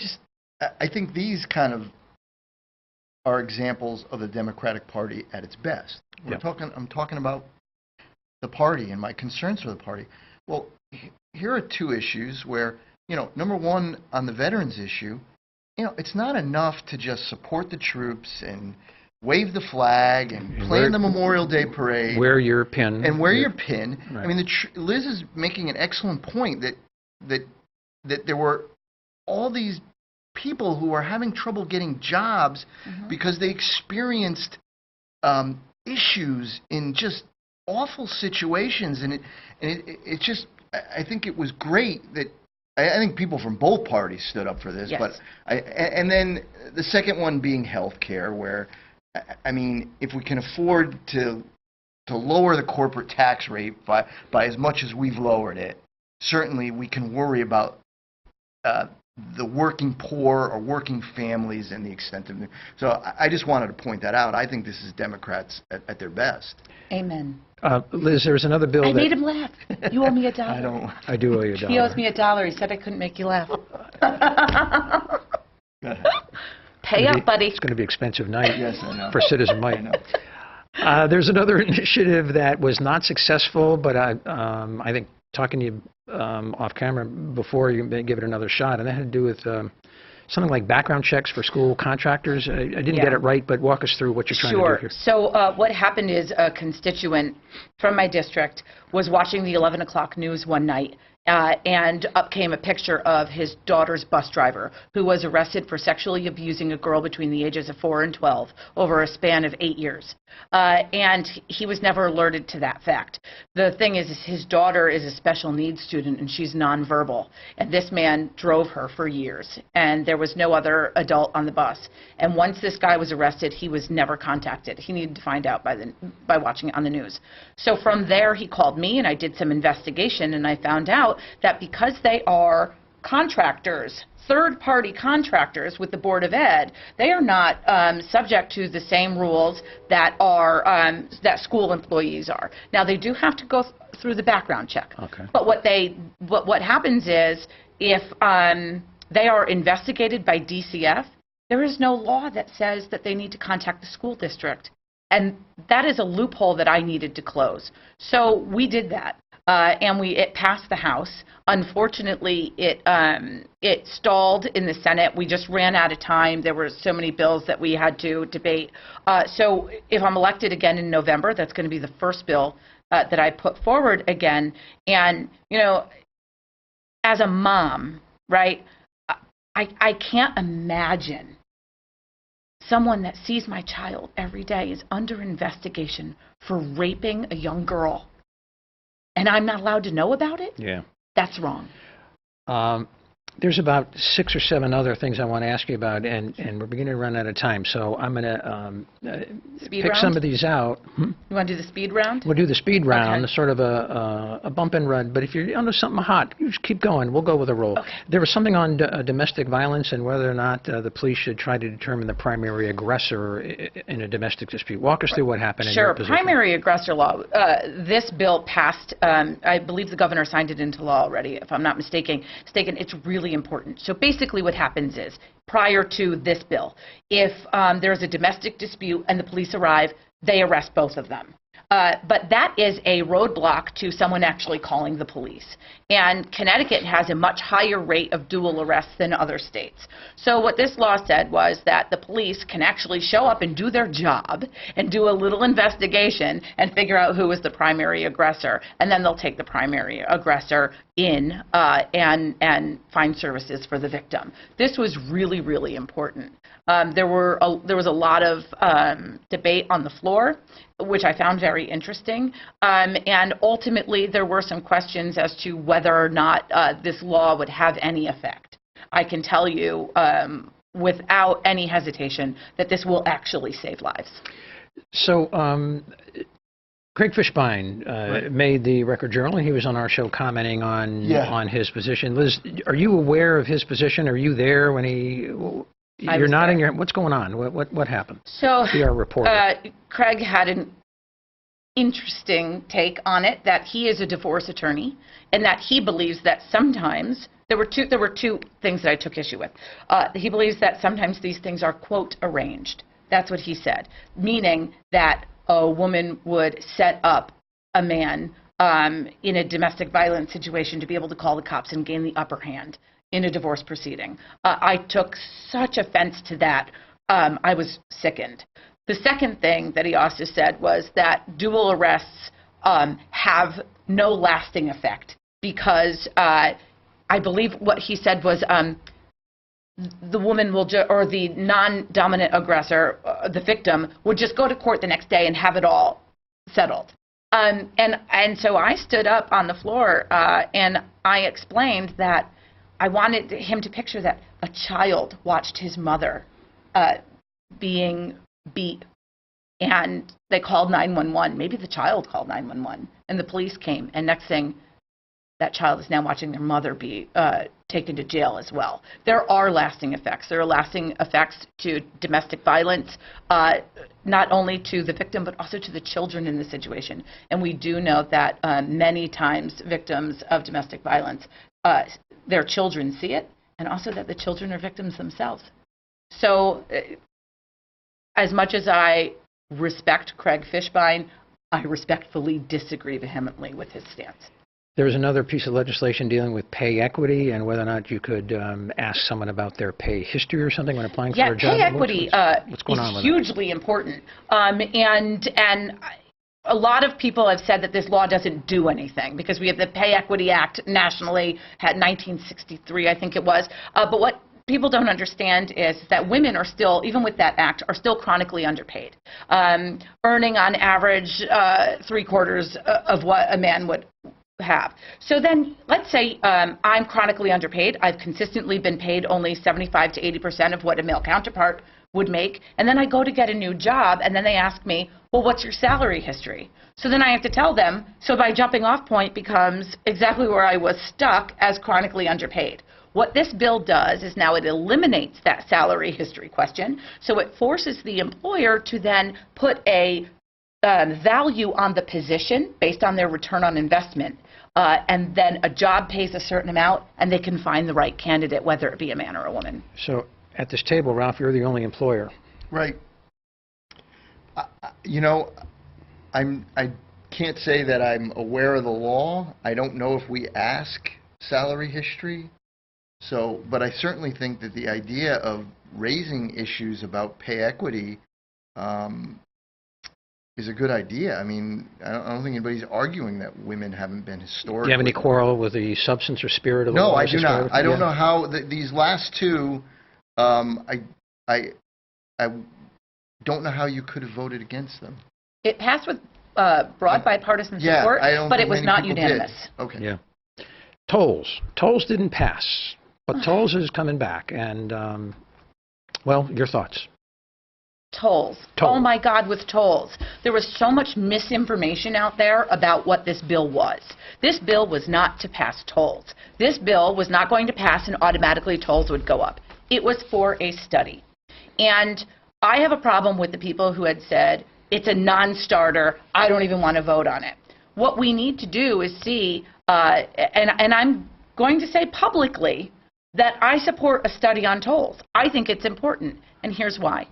Speaker 4: I think these kind of are examples of the Democratic Party at its best. I'm talking about the party and my concerns for the party. Well, here are 2 issues where, number one, on the veterans issue, it's not enough to just support the troops and wave the flag and play in the Memorial Day parade.
Speaker 2: Wear your pin.
Speaker 4: And wear your pin.
Speaker 2: Right.
Speaker 4: I mean, Liz is making an excellent point that there were all these people who are having trouble getting jobs because they experienced issues in just awful situations, and it just, I think it was great that I think people from both parties stood up for this.
Speaker 3: Yes.
Speaker 4: But and then the second one being health care, where I mean, if we can afford to to lower the corporate tax rate by as much as we've lowered it, certainly we can worry about the working poor or working families and the extent of it. So I just wanted to point that out. I think this is Democrats at their best.
Speaker 3: Amen.
Speaker 2: Liz, there's another bill
Speaker 3: I
Speaker 2: that...
Speaker 3: made him laugh. You owe me $1.
Speaker 2: I do owe you $1.
Speaker 3: He owes me $1. He said I couldn't make you laugh. Pay up, buddy.
Speaker 2: It's going to be an expensive night
Speaker 4: yes, I know.
Speaker 2: for Citizen Mike.
Speaker 4: I know.
Speaker 2: There's another initiative that was not successful, but I think talking to you off camera before you give it another shot, and that had to do with something like background checks for school contractors. I didn't get it right, but walk us through what you're trying to do here.
Speaker 3: So what happened is a constituent from my district was watching the 11 o'clock news one night, and up came a picture of his daughter's bus driver, who was arrested for sexually abusing a girl between the ages of 4 and 12 over a span of 8 years. And he was never alerted to that fact. The thing is his daughter is a special needs student, and she's nonverbal. And this man drove her for years, and there was no other adult on the bus. And once this guy was arrested, he was never contacted. He needed to find out by watching it on the news. So from there, he called me, and I did some investigation, and I found out that because they are contractors, third-party contractors with the Board of Ed, they are not subject to the same rules that are that school employees are. Now, they do have to go through the background check.
Speaker 2: Okay.
Speaker 3: But what happens is if they are investigated by DCF, there is no law that says that they need to contact the school district. And that is a loophole that I needed to close. So we did that. And it passed the House. Unfortunately, it stalled in the Senate. We just ran out of time. There were so many bills that we had to debate. So if I'm elected again in November, that's going to be the first bill that I put forward again. And, you know, as a mom, right, I can't imagine someone that sees my child every day is under investigation for raping a young girl, and I'm not allowed to know about it?
Speaker 2: Yeah.
Speaker 3: That's wrong.
Speaker 2: There's about 6 or 7 other things I want to ask you about, and we're beginning to run out of time. So I'm going to pick some of these out.
Speaker 3: You want to do the speed round?
Speaker 2: We'll do the speed round,
Speaker 3: okay.
Speaker 2: Sort of a bump and run. But if you're under something hot, you just keep going. We'll go with a roll.
Speaker 3: Okay.
Speaker 2: There was something on domestic violence and whether or not the police should try to determine the primary aggressor in a domestic dispute. Walk us through what happened in your position.
Speaker 3: Sure. Primary aggressor law. This bill passed. I believe the governor signed it into law already, if I'm not mistaken. It's really important. So basically what happens is, prior to this bill, if there's a domestic dispute and the police arrive, they arrest both of them. But that is a roadblock to someone actually calling the police. And Connecticut has a much higher rate of dual arrests than other states. So what this law said was that the police can actually show up and do their job and do a little investigation and figure out who is the primary aggressor. And then they'll take the primary aggressor in and find services for the victim. This was really, really important. There was a lot of debate on the floor, which I found very interesting. And ultimately, there were some questions as to whether or not this law would have any effect. I can tell you without any hesitation that this will actually save lives.
Speaker 2: So Craig Fishbein made the Record Journal, and he was on our show commenting on his position. Liz, are you aware of his position? Are you there when he... You're nodding your head. What's going on? What happened?
Speaker 3: So,
Speaker 2: be our reporter.
Speaker 3: Craig had an interesting take on it, that he is a divorce attorney, and that he believes that sometimes there were two things that I took issue with. He believes that sometimes these things are, quote, arranged. That's what he said, meaning that a woman would set up a man in a domestic violence situation to be able to call the cops and gain the upper hand in a divorce proceeding. I took such offense to that. I was sickened. The second thing that he also said was that dual arrests have no lasting effect because I believe what he said was the woman will or the non-dominant aggressor, the victim, would just go to court the next day and have it all settled. And so I stood up on the floor and I explained that I wanted him to picture that a child watched his mother being beat And they called 911. Maybe the child called 911, and the police came. And next thing, that child is now watching their mother be taken to jail as well. There are lasting effects. There are lasting effects to domestic violence, not only to the victim, but also to the children in the situation. And we do know that many times victims of domestic violence, their children see it, and also that the children are victims themselves. So as much as I respect Craig Fishbein, I respectfully disagree vehemently with his stance.
Speaker 2: There was another piece of legislation dealing with pay equity and whether or not you could ask someone about their pay history or something when applying for a job.
Speaker 3: Yeah, pay equity is hugely important. And a lot of people have said that this law doesn't do anything because we have the Pay Equity Act nationally, had 1963, I think it was. But what people don't understand is that women are still, even with that act, are still chronically underpaid, earning on average 3/4 of what a man would have. So then let's say I'm chronically underpaid. I've consistently been paid only 75 to 80% of what a male counterpart would make. And then I go to get a new job and then they ask me, well, what's your salary history? So then I have to tell them. So my jumping off point becomes exactly where I was stuck as chronically underpaid. What this bill does is now it eliminates that salary history question. So it forces the employer to then put a value on the position based on their return on investment. And then a job pays a certain amount, and they can find the right candidate, whether it be a man or a woman.
Speaker 2: So at this table, Ralph, you're the only employer.
Speaker 4: Right. You know, I can't say that I'm aware of the law. I don't know if we ask salary history. So, but I certainly think that the idea of raising issues about pay equity is a good idea. I mean, I don't think anybody's arguing that women haven't been historically.
Speaker 2: Do you have any quarrel with the substance or spirit of the law?
Speaker 4: No, I do not. I don't know how these last two. I don't know how you could have voted against them.
Speaker 3: It passed with broad bipartisan support, but it was not unanimous.
Speaker 4: Okay.
Speaker 2: Yeah. Tolls didn't pass, but tolls is coming back, and well, your thoughts.
Speaker 3: Tolls. Oh my God, with tolls. There was so much misinformation out there about what this bill was. This bill was not to pass tolls. This bill was not going to pass and automatically tolls would go up. It was for a study. And I have a problem with the people who had said, it's a non-starter, I don't even want to vote on it. What we need to do is see, and I'm going to say publicly, that I support a study on tolls. I think it's important, and here's why.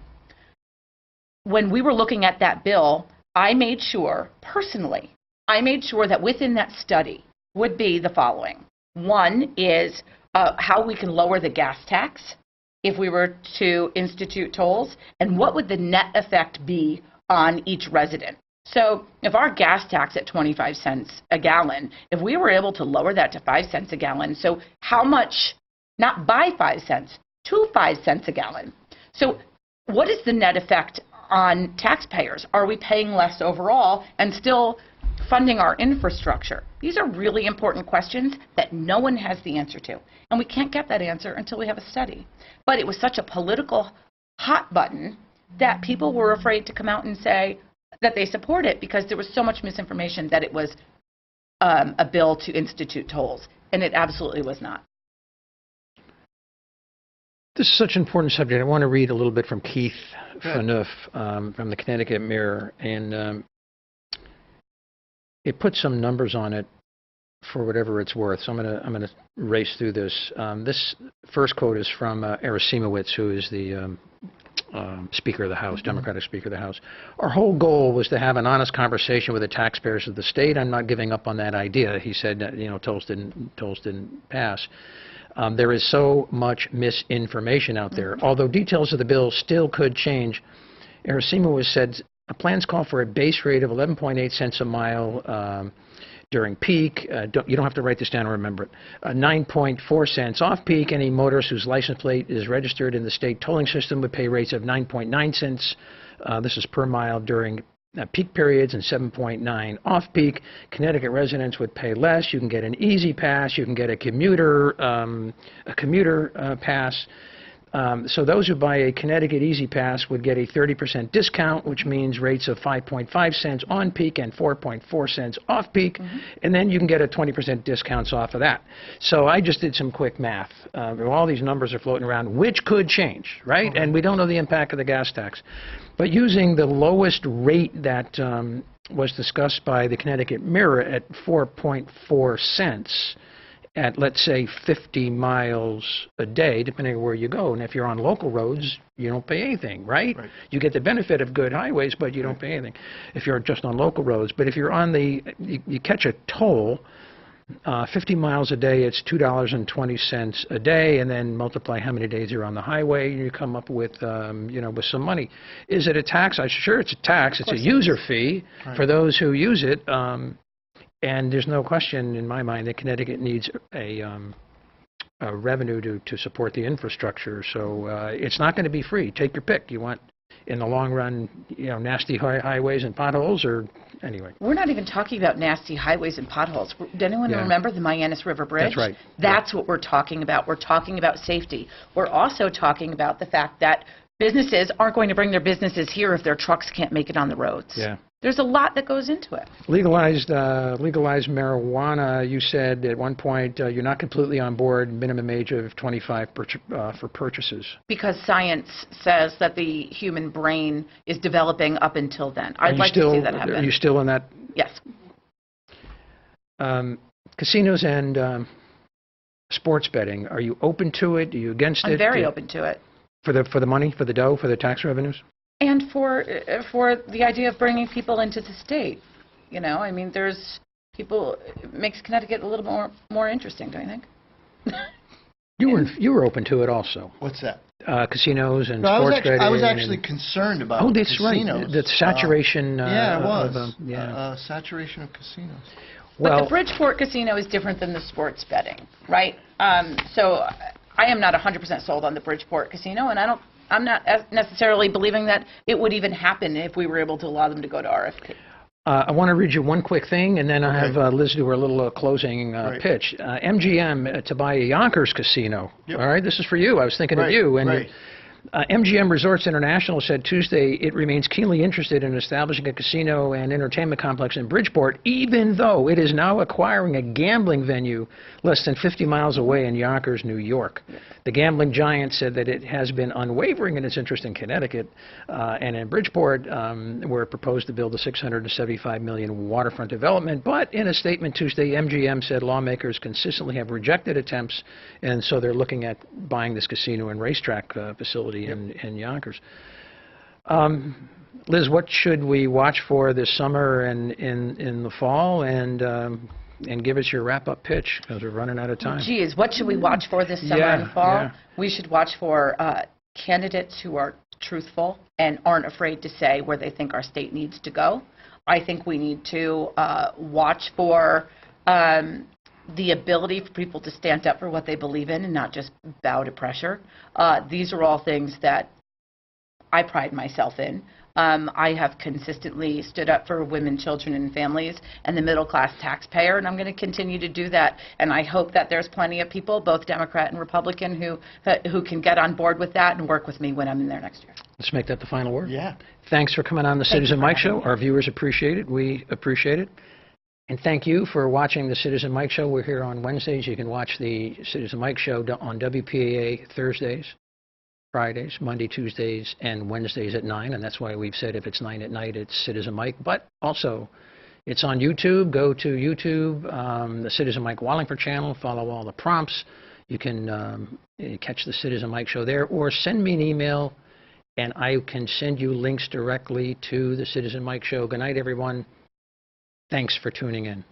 Speaker 3: When we were looking at that bill, I made sure, personally, that within that study would be the following. One is how we can lower the gas tax if we were to institute tolls, and what would the net effect be on each resident. So if our gas tax at 25 cents a gallon, if we were able to lower that to 5 cents a gallon, so how much, not by 5 cents, to 5 cents a gallon. So what is the net effect on taxpayers? Are we paying less overall and still funding our infrastructure? These are really important questions that no one has the answer to. And we can't get that answer until we have a study. But it was such a political hot button that people were afraid to come out and say that they support it because there was so much misinformation that it was a bill to institute tolls. And it absolutely was not.
Speaker 2: This is such an important subject. I want to read a little bit from Keith Phaneuf from the Connecticut Mirror, and it puts some numbers on it for whatever it's worth. So I'm going to race through this. This first quote is from Eric Simowitz, who is the Speaker of the House, Democratic Speaker of the House. Our whole goal was to have an honest conversation with the taxpayers of the state. I'm not giving up on that idea. He said that, you know, tolls didn't pass. There is so much misinformation out there. Although details of the bill still could change, Eric Simowitz said plans call for a base rate of 11.8 cents a mile during peak. You don't have to write this down or remember it. 9.4 cents off-peak. Any motorist whose license plate is registered in the state tolling system would pay rates of 9.9 cents. This is per mile during peak periods, and 7.9 off-peak. Connecticut residents would pay less. You can get an easy pass. You can get a commuter pass. So those who buy a Connecticut Easy Pass would get a 30% discount, which means rates of 5.5 cents on peak and 4.4 cents off peak, and then you can get a 20% discounts off of that. So I just did some quick math. All these numbers are floating around, which could change, right? And we don't know the impact of the gas tax. But using the lowest rate that was discussed by the Connecticut Mirror at 4.4 cents, at, let's say, 50 miles a day, depending on where you go. And if you're on local roads, you don't pay anything, right? You get the benefit of good highways, but you don't pay anything if you're just on local roads. But if you're on you catch a toll, 50 miles a day, it's $2.20 a day, and then multiply how many days you're on the highway, and you come up with, with some money. Is it a tax? Sure, it's a tax. It's a user fee for those who use it. And there's no question in my mind that Connecticut needs a revenue to support the infrastructure. So it's not going to be free. Take your pick. You want, in the long run, nasty highways and potholes, or anyway.
Speaker 3: We're not even talking about nasty highways and potholes. Does anyone remember the Mianus River Bridge?
Speaker 2: That's right.
Speaker 3: That's what we're talking about. We're talking about safety. We're also talking about the fact that businesses aren't going to bring their businesses here if their trucks can't make it on the roads.
Speaker 2: Yeah.
Speaker 3: There's a lot that goes into it.
Speaker 2: Legalized marijuana, you said at one point you're not completely on board, minimum age of 25 for purchases.
Speaker 3: Because science says that the human brain is developing up until then. I'd like to see that happen.
Speaker 2: Are you still in that?
Speaker 3: Yes.
Speaker 2: Casinos and sports betting, are you open to it? Are you against it?
Speaker 3: I'm very open to it.
Speaker 2: For the money, for the dough, for the tax revenues?
Speaker 3: And for the idea of bringing people into the state. I mean, there's people, it makes Connecticut a little more interesting, don't you think?
Speaker 2: You were open to it also.
Speaker 4: What's that?
Speaker 2: Casinos and sports betting.
Speaker 4: I was actually concerned about
Speaker 2: that's
Speaker 4: casinos.
Speaker 2: Right. The saturation.
Speaker 4: Yeah, it was. Saturation of casinos.
Speaker 3: But the Bridgeport casino is different than the sports betting, right? So I am not 100% sold on the Bridgeport casino, and I'm not necessarily believing that it would even happen if we were able to allow them to go to RFP.
Speaker 2: I want to read you one quick thing, and then I'll have Liz do her little closing pitch. MGM to buy a Yonkers casino. Yep. All right, this is for you. I was thinking of you. And MGM Resorts International said Tuesday it remains keenly interested in establishing a casino and entertainment complex in Bridgeport, even though it is now acquiring a gambling venue less than 50 miles away in Yonkers, New York. The gambling giant said that it has been unwavering in its interest in Connecticut and in Bridgeport, where it proposed to build a $675 million waterfront development. But in a statement Tuesday, MGM said lawmakers consistently have rejected attempts, and so they're looking at buying this casino and racetrack facility in Yonkers. Liz, what should we watch for this summer and in the fall? And give us your wrap-up pitch, because we're running out of time.
Speaker 3: Geez, what should we watch for this summer and fall? We should watch for candidates who are truthful and aren't afraid to say where they think our state needs to go. I think we need to watch for the ability for people to stand up for what they believe in and not just bow to pressure. These are all things that I pride myself in. I have consistently stood up for women, children, and families and the middle-class taxpayer, and I'm going to continue to do that. And I hope that there's plenty of people, both Democrat and Republican, who can get on board with that and work with me when I'm in there next year.
Speaker 2: Let's make that the final word.
Speaker 4: Yeah.
Speaker 2: Thanks for coming on the Citizen Mike Show. Our viewers appreciate it. We appreciate it. And thank you for watching the Citizen Mike Show. We're here on Wednesdays. You can watch the Citizen Mike Show on WPAA Thursdays, Fridays, Monday, Tuesdays, and Wednesdays at 9. And that's why we've said if it's 9 at night, it's Citizen Mike. But also, it's on YouTube. Go to YouTube, the Citizen Mike Wallingford channel. Follow all the prompts. You can catch the Citizen Mike Show there. Or send me an email, and I can send you links directly to the Citizen Mike Show. Good night, everyone. Thanks for tuning in.